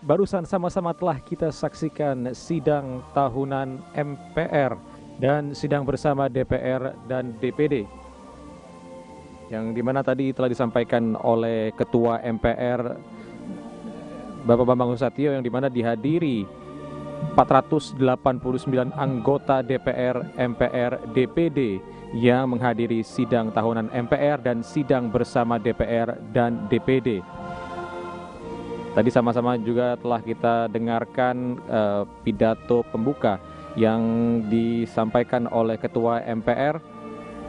barusan sama-sama telah kita saksikan sidang tahunan MPR dan sidang bersama DPR dan DPD. Yang dimana tadi telah disampaikan oleh Ketua MPR Bapak Bambang Susatyo, yang dimana dihadiri 489 anggota DPR, MPR, DPD yang menghadiri sidang tahunan MPR dan sidang bersama DPR dan DPD. Tadi sama-sama juga telah kita dengarkan pidato pembuka yang disampaikan oleh Ketua MPR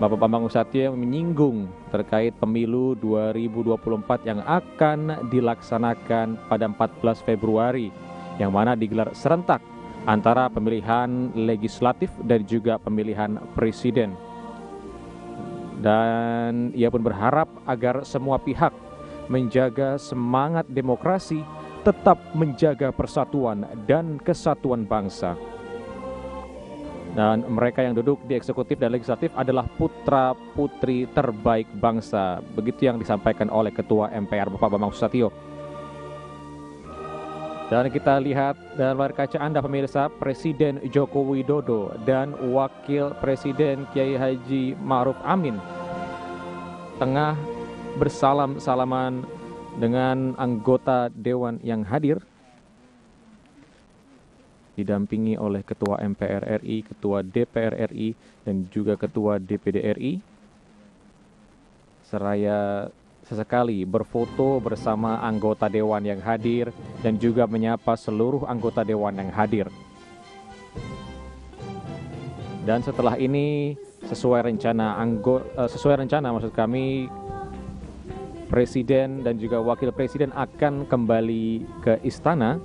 Bapak Bambang Susatyo yang menyinggung terkait pemilu 2024 yang akan dilaksanakan pada 14 Februari yang mana digelar serentak antara pemilihan legislatif dan juga pemilihan presiden. Dan ia pun berharap agar semua pihak menjaga semangat demokrasi, tetap menjaga persatuan dan kesatuan bangsa. Dan mereka yang duduk di eksekutif dan legislatif adalah putra-putri terbaik bangsa. Begitu yang disampaikan oleh Ketua MPR Bapak Bambang Susatyo. Dan kita lihat dalam layar kaca Anda pemirsa, Presiden Joko Widodo dan Wakil Presiden Kiai Haji Ma'ruf Amin tengah bersalam-salaman dengan anggota Dewan yang hadir, didampingi oleh Ketua MPR RI, Ketua DPR RI, dan juga Ketua DPD RI. Seraya sesekali berfoto bersama anggota Dewan yang hadir dan juga menyapa seluruh anggota Dewan yang hadir. Dan setelah ini sesuai rencana maksud kami, Presiden dan juga Wakil Presiden akan kembali ke istana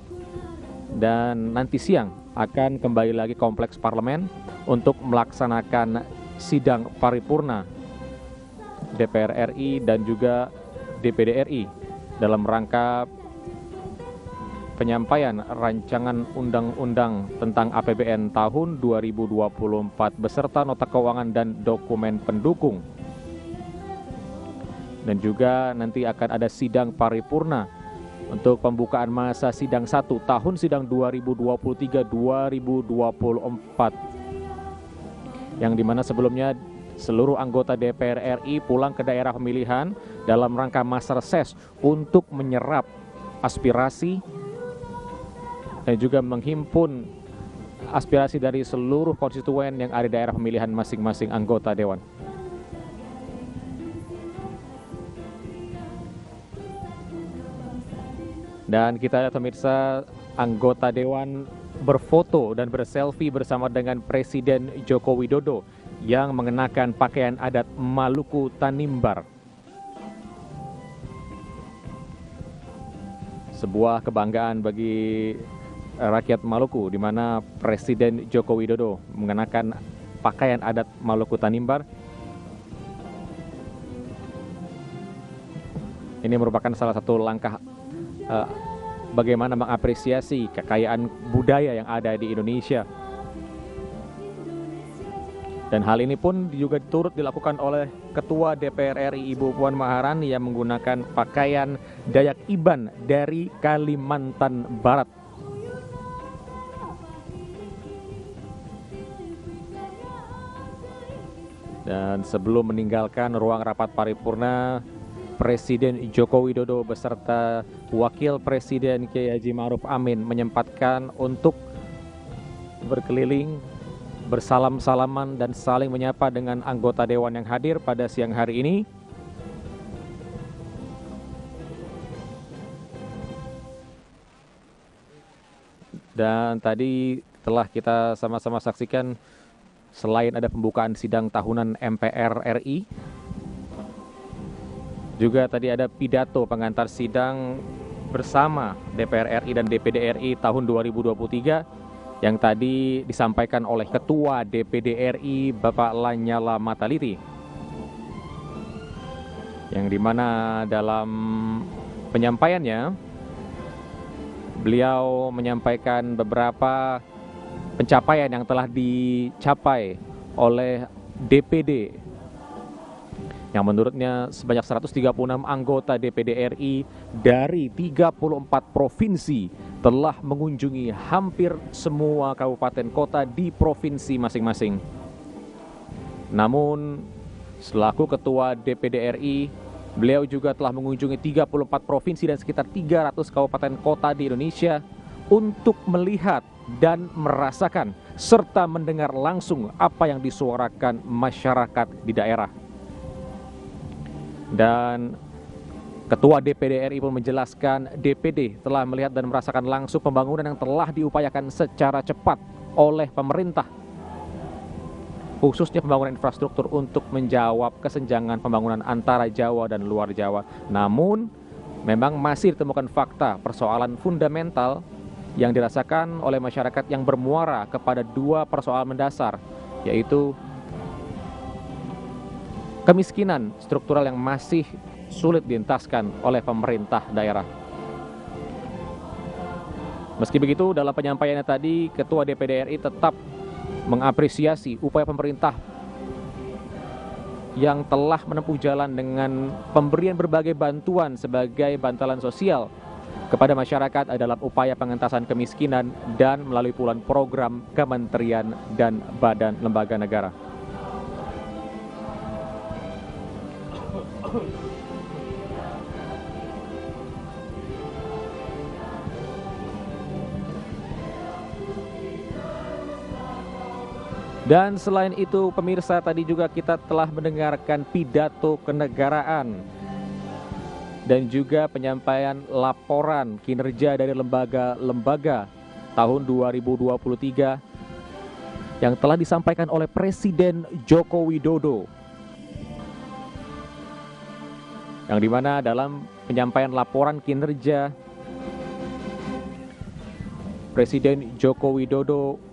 dan nanti siang akan kembali lagi kompleks parlemen untuk melaksanakan sidang paripurna DPR RI dan juga DPD RI dalam rangka penyampaian rancangan undang-undang tentang APBN tahun 2024 beserta nota keuangan dan dokumen pendukung. Dan juga nanti akan ada sidang paripurna untuk pembukaan masa sidang 1 tahun sidang 2023-2024, yang dimana sebelumnya seluruh anggota DPR RI pulang ke daerah pemilihan dalam rangka masa reses untuk menyerap aspirasi dan juga menghimpun aspirasi dari seluruh konstituen yang ada di daerah pemilihan masing-masing anggota Dewan. Dan kita lihat pemirsa, anggota Dewan berfoto dan berselfie bersama dengan Presiden Joko Widodo yang mengenakan pakaian adat Maluku Tanimbar. Sebuah kebanggaan bagi rakyat Maluku, di mana Presiden Joko Widodo mengenakan pakaian adat Maluku Tanimbar. Ini merupakan salah satu langkah bagaimana mengapresiasi kekayaan budaya yang ada di Indonesia. Dan hal ini pun juga turut dilakukan oleh Ketua DPR RI Ibu Puan Maharani yang menggunakan pakaian Dayak Iban dari Kalimantan Barat. Dan sebelum meninggalkan ruang rapat paripurna, Presiden Joko Widodo beserta Wakil Presiden Kiai Haji Ma'ruf Amin menyempatkan untuk berkeliling, bersalam-salaman dan saling menyapa dengan anggota Dewan yang hadir pada siang hari ini. Dan tadi telah kita sama-sama saksikan, selain ada pembukaan sidang tahunan MPR RI, juga tadi ada pidato pengantar sidang bersama DPR RI dan DPD RI tahun 2023 yang tadi disampaikan oleh Ketua DPD RI Bapak Lanyala Mataliti, yang dimana dalam penyampaiannya beliau menyampaikan beberapa pencapaian yang telah dicapai oleh DPD, yang menurutnya sebanyak 136 anggota DPD RI dari 34 provinsi telah mengunjungi hampir semua kabupaten kota di provinsi masing-masing. Namun, selaku Ketua DPD RI, beliau juga telah mengunjungi 34 provinsi dan sekitar 300 kabupaten kota di Indonesia untuk melihat dan merasakan serta mendengar langsung apa yang disuarakan masyarakat di daerah. Dan Ketua DPD RI pun menjelaskan DPD telah melihat dan merasakan langsung pembangunan yang telah diupayakan secara cepat oleh pemerintah, khususnya pembangunan infrastruktur untuk menjawab kesenjangan pembangunan antara Jawa dan luar Jawa. Namun, memang masih ditemukan fakta persoalan fundamental yang dirasakan oleh masyarakat yang bermuara kepada dua persoalan mendasar, yaitu kemiskinan struktural yang masih sulit dientaskan oleh pemerintah daerah. Meski begitu, dalam penyampaiannya tadi, Ketua DPD RI tetap mengapresiasi upaya pemerintah yang telah menempuh jalan dengan pemberian berbagai bantuan sebagai bantalan sosial kepada masyarakat dalam upaya pengentasan kemiskinan dan melalui puluhan program kementerian dan badan lembaga negara. Dan selain itu, pemirsa, tadi juga kita telah mendengarkan pidato kenegaraan dan juga penyampaian laporan kinerja dari lembaga-lembaga tahun 2023 yang telah disampaikan oleh Presiden Joko Widodo. Yang dimana dalam penyampaian laporan kinerja, Presiden Joko Widodo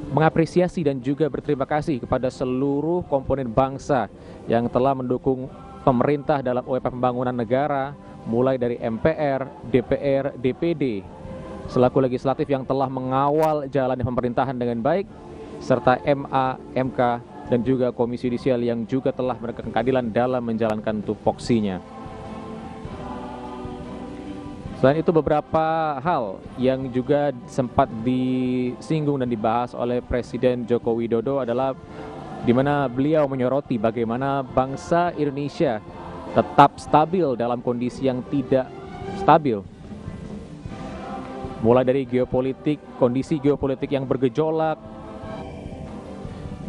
mengapresiasi dan juga berterima kasih kepada seluruh komponen bangsa yang telah mendukung pemerintah dalam upaya pembangunan negara, mulai dari MPR, DPR, DPD, selaku legislatif yang telah mengawal jalannya pemerintahan dengan baik, serta MA, MK, dan juga Komisi Yudisial yang juga telah menegakkan keadilan dalam menjalankan tupoksinya. Selain itu, beberapa hal yang juga sempat disinggung dan dibahas oleh Presiden Joko Widodo adalah di mana beliau menyoroti bagaimana bangsa Indonesia tetap stabil dalam kondisi yang tidak stabil. Mulai dari geopolitik, kondisi geopolitik yang bergejolak,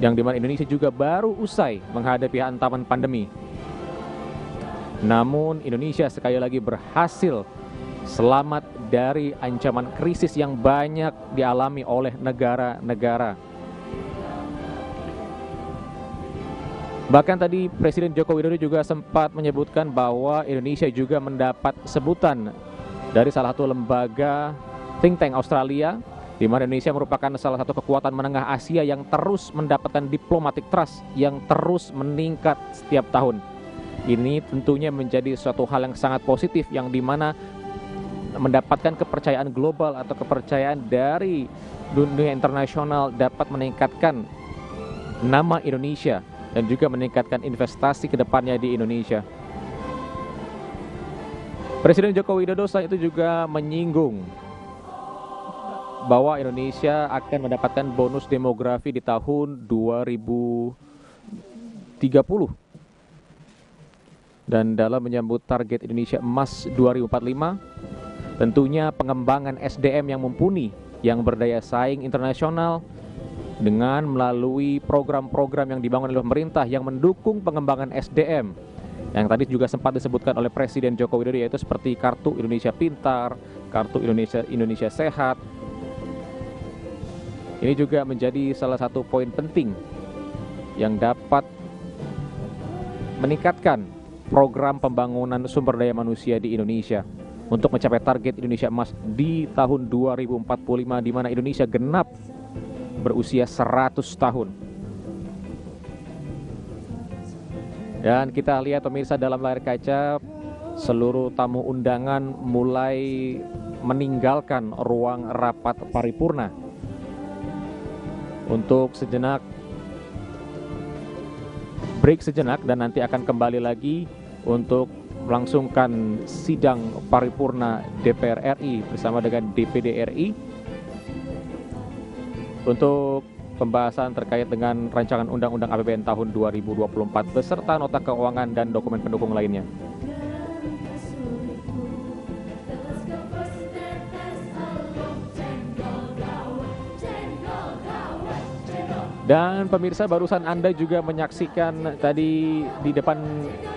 yang dimana Indonesia juga baru usai menghadapi hantaman pandemi. Namun Indonesia sekali lagi berhasil selamat dari ancaman krisis yang banyak dialami oleh negara-negara. Bahkan tadi Presiden Joko Widodo juga sempat menyebutkan bahwa Indonesia juga mendapat sebutan dari salah satu lembaga think tank Australia, di mana Indonesia merupakan salah satu kekuatan menengah Asia yang terus mendapatkan diplomatic trust yang terus meningkat setiap tahun. Ini tentunya menjadi suatu hal yang sangat positif, yang dimana mendapatkan kepercayaan global atau kepercayaan dari dunia internasional dapat meningkatkan nama Indonesia dan juga meningkatkan investasi ke depannya di Indonesia. Presiden Joko Widodo saat itu juga menyinggung bahwa Indonesia akan mendapatkan bonus demografi di tahun 2030. Dan dalam menyambut target Indonesia Emas 2045, tentunya pengembangan SDM yang mumpuni, yang berdaya saing internasional, dengan melalui program-program yang dibangun oleh pemerintah yang mendukung pengembangan SDM, yang tadi juga sempat disebutkan oleh Presiden Joko Widodo, yaitu seperti Kartu Indonesia Pintar, Kartu Indonesia Sehat. Ini juga menjadi salah satu poin penting yang dapat meningkatkan program pembangunan sumber daya manusia di Indonesia untuk mencapai target Indonesia Emas di tahun 2045, di mana Indonesia genap berusia 100 tahun. Dan kita lihat pemirsa dalam layar kaca, seluruh tamu undangan mulai meninggalkan ruang rapat paripurna untuk sejenak break sejenak, dan nanti akan kembali lagi untuk melangsungkan sidang paripurna DPR RI bersama dengan DPD RI untuk pembahasan terkait dengan rancangan Undang-Undang APBN tahun 2024 beserta nota keuangan dan dokumen pendukung lainnya. Dan pemirsa, barusan Anda juga menyaksikan tadi di depan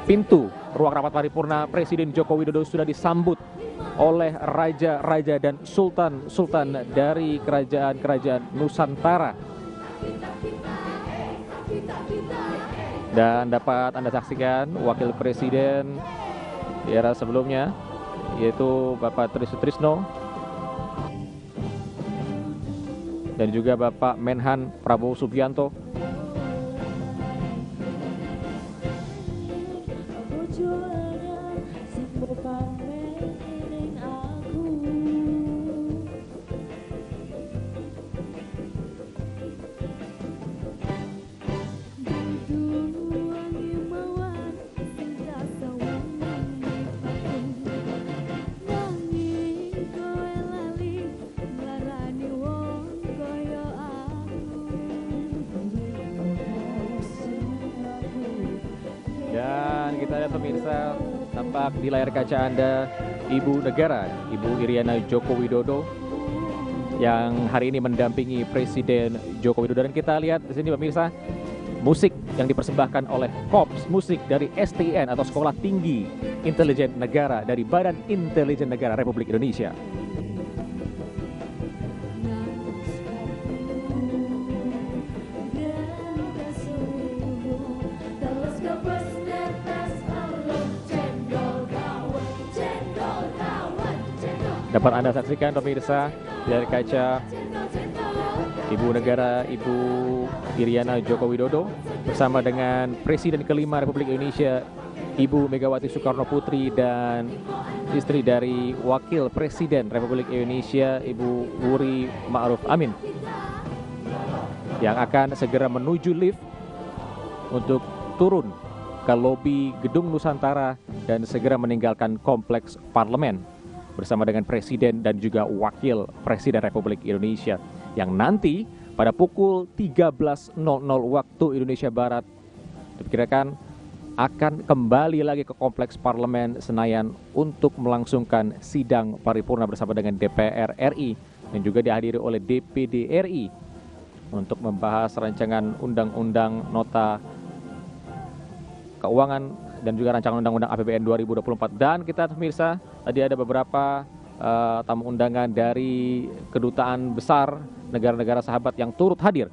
pintu ruang rapat paripurna Presiden Joko Widodo sudah disambut oleh raja-raja dan sultan-sultan dari kerajaan-kerajaan Nusantara. Dan dapat Anda saksikan Wakil Presiden di era sebelumnya, yaitu Bapak Tri Sutrisno, dan juga Bapak Menhan Prabowo Subianto. Dan kita lihat pemirsa, tampak di layar kaca Anda Ibu Negara, Ibu Iriana Joko Widodo yang hari ini mendampingi Presiden Joko Widodo. Dan kita lihat di sini pemirsa, musik yang dipersembahkan oleh Korps Musik dari STIN atau Sekolah Tinggi Intelijen Negara dari Badan Intelijen Negara Republik Indonesia. Dapat Anda saksikan pemirsa dari kaca Ibu Negara, Ibu Iriana Joko Widodo bersama dengan Presiden kelima Republik Indonesia, Ibu Megawati Soekarno Putri, dan istri dari Wakil Presiden Republik Indonesia, Ibu Wuri Ma'ruf Amin, yang akan segera menuju lift untuk turun ke lobi Gedung Nusantara dan segera meninggalkan kompleks parlemen bersama dengan Presiden dan juga Wakil Presiden Republik Indonesia, yang nanti pada pukul 13.00 waktu Indonesia Barat diperkirakan akan kembali lagi ke kompleks Parlemen Senayan untuk melangsungkan sidang paripurna bersama dengan DPR RI dan juga dihadiri oleh DPD RI untuk membahas rancangan undang-undang nota keuangan dan juga rancangan undang-undang APBN 2024. Dan kita pemirsa, tadi ada beberapa tamu undangan dari kedutaan besar negara-negara sahabat yang turut hadir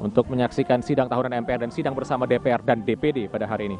untuk menyaksikan sidang tahunan MPR dan sidang bersama DPR dan DPD pada hari ini.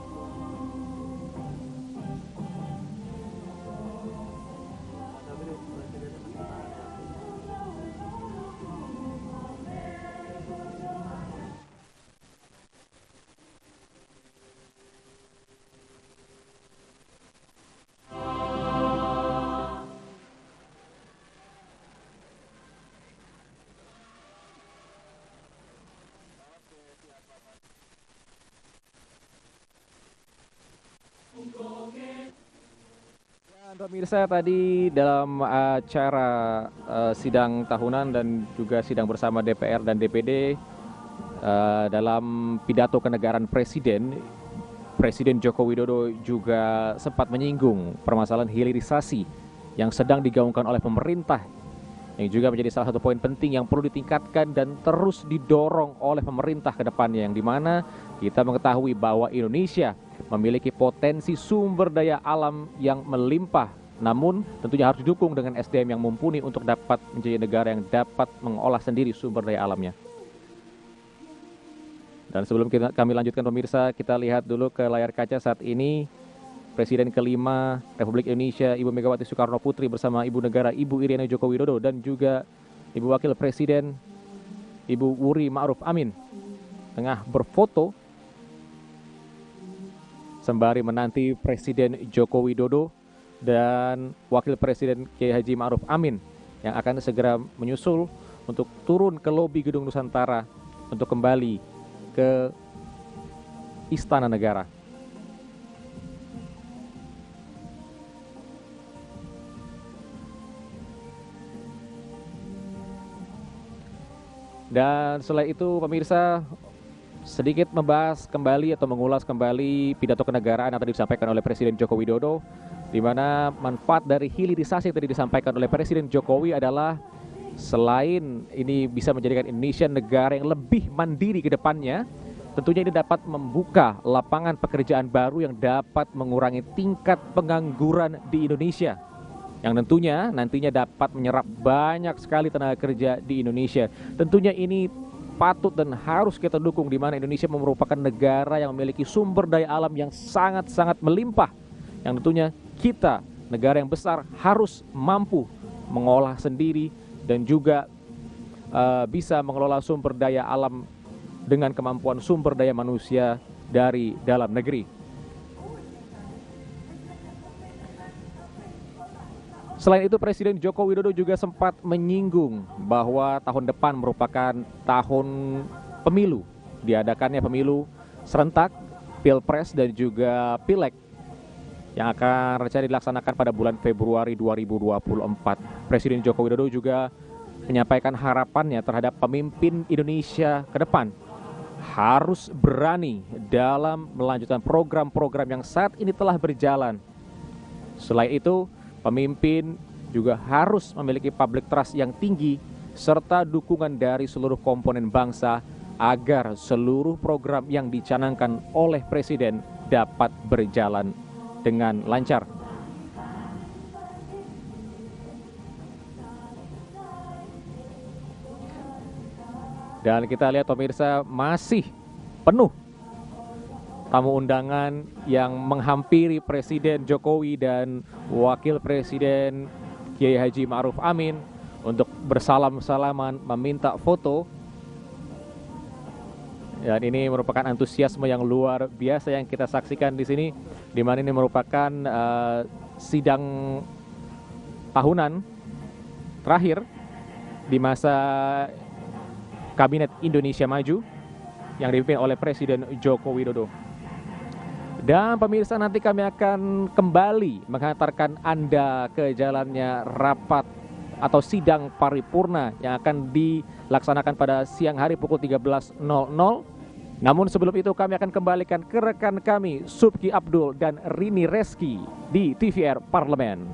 Dan pemirsa, tadi dalam acara sidang tahunan dan juga sidang bersama DPR dan DPD, dalam pidato kenegaraan Presiden Joko Widodo juga sempat menyinggung permasalahan hilirisasi yang sedang digaungkan oleh pemerintah, yang juga menjadi salah satu poin penting yang perlu ditingkatkan dan terus didorong oleh pemerintah ke depannya, yang dimana kita mengetahui bahwa Indonesia memiliki potensi sumber daya alam yang melimpah, namun tentunya harus didukung dengan SDM yang mumpuni untuk dapat menjadi negara yang dapat mengolah sendiri sumber daya alamnya. Dan sebelum kami lanjutkan pemirsa, kita lihat dulu ke layar kaca saat ini Presiden kelima Republik Indonesia, Ibu Megawati Soekarno Putri bersama Ibu Negara, Ibu Iriana Joko Widodo, dan juga Ibu Wakil Presiden, Ibu Wuri Ma'ruf Amin, tengah berfoto sembari menanti Presiden Joko Widodo dan Wakil Presiden Kiai Haji Ma'ruf Amin yang akan segera menyusul untuk turun ke lobi Gedung Nusantara untuk kembali ke Istana Negara. Dan setelah itu pemirsa, sedikit membahas kembali atau mengulas kembali pidato kenegaraan yang tadi disampaikan oleh Presiden Joko Widodo, di mana manfaat dari hilirisasi yang tadi disampaikan oleh Presiden Jokowi adalah selain ini bisa menjadikan Indonesia negara yang lebih mandiri ke depannya, tentunya ini dapat membuka lapangan pekerjaan baru yang dapat mengurangi tingkat pengangguran di Indonesia, yang tentunya nantinya dapat menyerap banyak sekali tenaga kerja di Indonesia. Tentunya ini patut dan harus kita dukung, di mana Indonesia merupakan negara yang memiliki sumber daya alam yang sangat-sangat melimpah, yang tentunya kita, negara yang besar, harus mampu mengolah sendiri dan juga bisa mengelola sumber daya alam dengan kemampuan sumber daya manusia dari dalam negeri. Selain itu, Presiden Joko Widodo juga sempat menyinggung bahwa tahun depan merupakan tahun pemilu, diadakannya pemilu serentak, Pilpres dan juga Pileg yang akan rencana dilaksanakan pada bulan Februari 2024. Presiden Joko Widodo juga menyampaikan harapannya terhadap pemimpin Indonesia ke depan harus berani dalam melanjutkan program-program yang saat ini telah berjalan. Selain itu, pemimpin juga harus memiliki public trust yang tinggi serta dukungan dari seluruh komponen bangsa agar seluruh program yang dicanangkan oleh Presiden dapat berjalan dengan lancar. Dan kita lihat pemirsa, masih penuh tamu undangan yang menghampiri Presiden Jokowi dan Wakil Presiden Kiai Haji Ma'ruf Amin untuk bersalam-salaman, meminta foto. Dan ini merupakan antusiasme yang luar biasa yang kita saksikan di sini, di mana ini merupakan sidang tahunan terakhir di masa Kabinet Indonesia Maju yang dipimpin oleh Presiden Joko Widodo. Dan pemirsa, nanti kami akan kembali mengantarkan Anda ke jalannya rapat atau sidang paripurna yang akan dilaksanakan pada siang hari pukul 13.00. Namun sebelum itu kami akan kembalikan ke rekan kami Subki Abdul dan Rini Reski di TVR Parlemen.